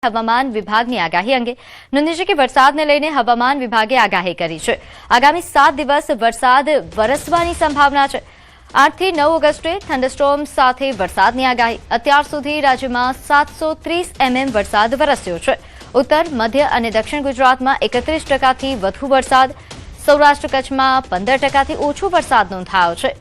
હવામાન વિભાગની આગાહી અંગે નોંધ્યું છે કે વરસાદને લઈને હવામાન વિભાગે આગાહી કરી છે। આગામી 7 દિવસ વરસાદ વરસવાની સંભાવના છે। 8 થી 9 ઓગસ્ટે થંડરસ્ટોર્મ સાથે વરસાદની આગાહી। અત્યાર સુધી રાજ્યમાં 730 mm વરસાદ વરસ્યો છે। ઉત્તર મધ્ય અને દક્ષિણ ગુજરાતમાં 31% થી વધુ વરસાદ, સૌરાષ્ટ્ર કચ્છમાં 15% થી ઓછો વરસાદ નોંધાયો છે।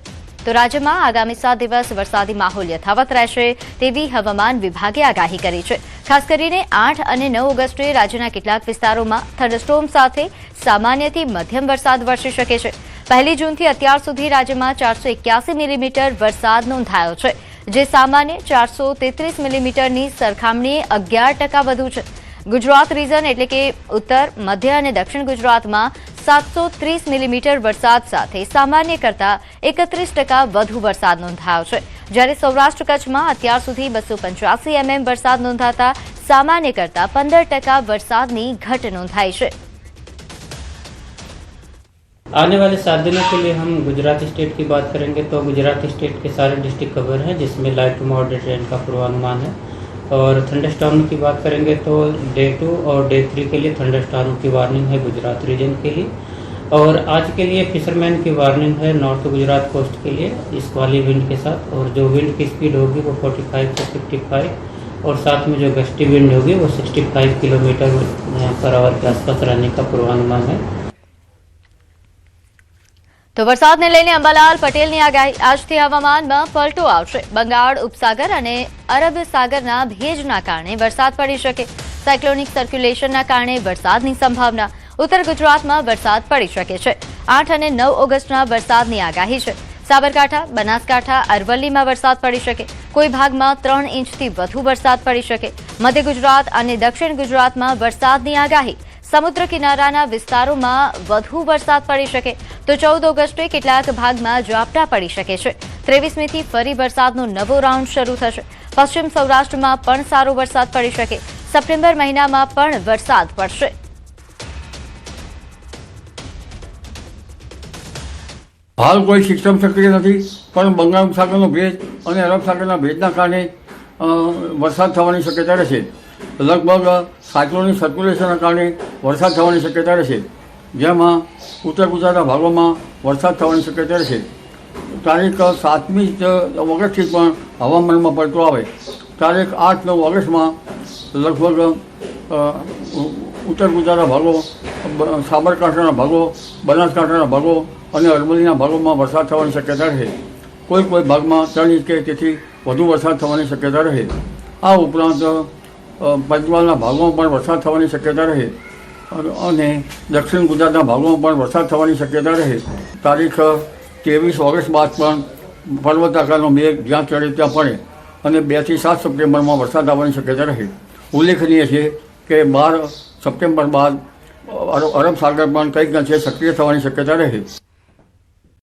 તો રાજ્યમાં આગામી 7 દિવસ વરસાદી માહોલ યથાવત રહેશે તેવી હવામાન વિભાગે આગાહી કરી છે। ખાસ કરીને 8 અને 9 ઓગસ્ટે રાજ્યના કેટલાક વિસ્તારોમાં થંડરસ્ટોર્મ સાથે સામાન્યથી મધ્યમ વરસાદ વરસી શકે છે। 1 જૂનથી અત્યાર સુધી રાજ્યમાં 481 મિલીમીટર વરસાદ નોંધાયો છે, જે સામાન્ય 433 મિલીમીટરની સરખામણીએ 11% વધુ છે। ગુજરાત રીજન એટલે કે ઉત્તર, મધ્ય અને દક્ષિણ ગુજરાતમાં 730 મિલીમીટર વરસાદ સાથે સામાન્ય કરતાં 31% વધુ વરસાદ નોંધાયો છે, જ્યારે સૌરાષ્ટ્ર કચ્છમાં અત્યાર સુધી 285 mm વરસાદ નોંધાતા સામાન્ય કરતાં 15% वरसादनी घट नोंधाई है। आने वाले 7 दिनों के लिए हम गुजरात स्टेट की बात करेंगे तो गुजरात स्टेट के सारे डिस्ट्रिक्ट कवर हैं, जिसमें लाइट टू मॉडरेट रेन का पूर्वानुमान है। और थंडरस्टॉर्म की बात करेंगे तो डे 2 और डे 3 के लिए थंडरस्टॉर्म की वार्निंग है गुजरात रीजन के लिए। और आज के लिए फिशरमैन की वार्निंग है नॉर्थ गुजरात कोस्ट के लिए स्क्वाली विंड के साथ, और जो विंड की स्पीड होगी वो 45 से 55, और साथ में जो गस्टी विंड होगी वो 65 किलोमीटर पर आवर के आसपास रहने का पूर्वानुमान है। तो वरसाद ने लईने अंबालाल पटेलनी आगाही। આજથી હવામાનમાં પલટો આવશે। બંગાળ ઉપસાગર અને અરબ સાગરના ભેજના કારણે વરસાદ પડી શકે। સાયક્લોનિક સર્ક્યુલેશનના કારણે વરસાદની સંભાવના। ઉત્તર ગુજરાતમાં વરસાદ પડી શકે છે। 8 અને 9 ઓગસ્ટના વરસાદની આગાહી છે। સાબરકાંઠા, બનાસકાંઠા, અરવલ્લીમાં વરસાદ પડી શકે। કોઈ ભાગમાં 3 ઇંચથી વધુ વરસાદ પડી શકે। મધ્ય ગુજરાત અને દક્ષિણ ગુજરાતમાં વરસાદની આગાહી। સમુદ્ર કિનારાના વિસ્તારોમાં વધુ વરસાદ પડી શકે। તો 14 ઓગસ્ટે કેટલાક ભાગમાં ઝાપટા પડી શકે છે। 23મીથી ફરી વરસાદનો નવો રાઉન્ડ શરૂ થશે। પશ્ચિમ સૌરાષ્ટ્રમાં પણ સારો વરસાદ પડી શકે। સપ્ટેમ્બર મહિનામાં પણ વરસાદ પડશે। हाल कोई सिस्टम सक्रिय नहीं, पण बंगाल उपसागरનો ભેજ અને અરબ સાગરના ભેજના કારણે વરસાદ થવાની શક્યતા રહેશે। લગભગ સાયક્લોનિક સર્ક્યુલેશનના કારણે વરસાદ થવાની શક્યતા રહેશે, જેમાં ઉત્તર ગુજરાતના ભાગોમાં વરસાદ થવાની શક્યતા રહેશે। તારીખ 7મી ઓગસ્ટથી પણ હવામાનમાં પલટો આવે। તારીખ 8-9 ઓગસ્ટમાં લગભગ ઉત્તર ગુજરાતના ભાગો, સાબરકાંઠાના ભાગો, બનાસકાંઠાના ભાગો અને અરવલ્લીના ભાગોમાં વરસાદ થવાની શક્યતા રહે। કોઈ ભાગમાં 3 ઇંચ કે તેથી વધુ વરસાદ થવાની શક્યતા રહે। આ ઉપરાંત પંચમહાલના ભાગોમાં પણ વરસાદ થવાની શક્યતા રહે અને દક્ષિણ ગુજરાતના ભાગોમાં પણ વરસાદ થવાની શક્યતા રહે। તારીખ 23 ઓગસ્ટ બાદ પણ પર્વતાકારનો મેઘ જ્યાં ચડે ત્યાં પડે અને 2 થી 7 સપ્ટેમ્બરમાં વરસાદ આવવાની શક્યતા રહે। ઉલ્લેખનીય છે કે 12 સપ્ટેમ્બર બાદ અરબ સાગર પણ કંઈક અંશે સક્રિય થવાની શક્યતા રહે।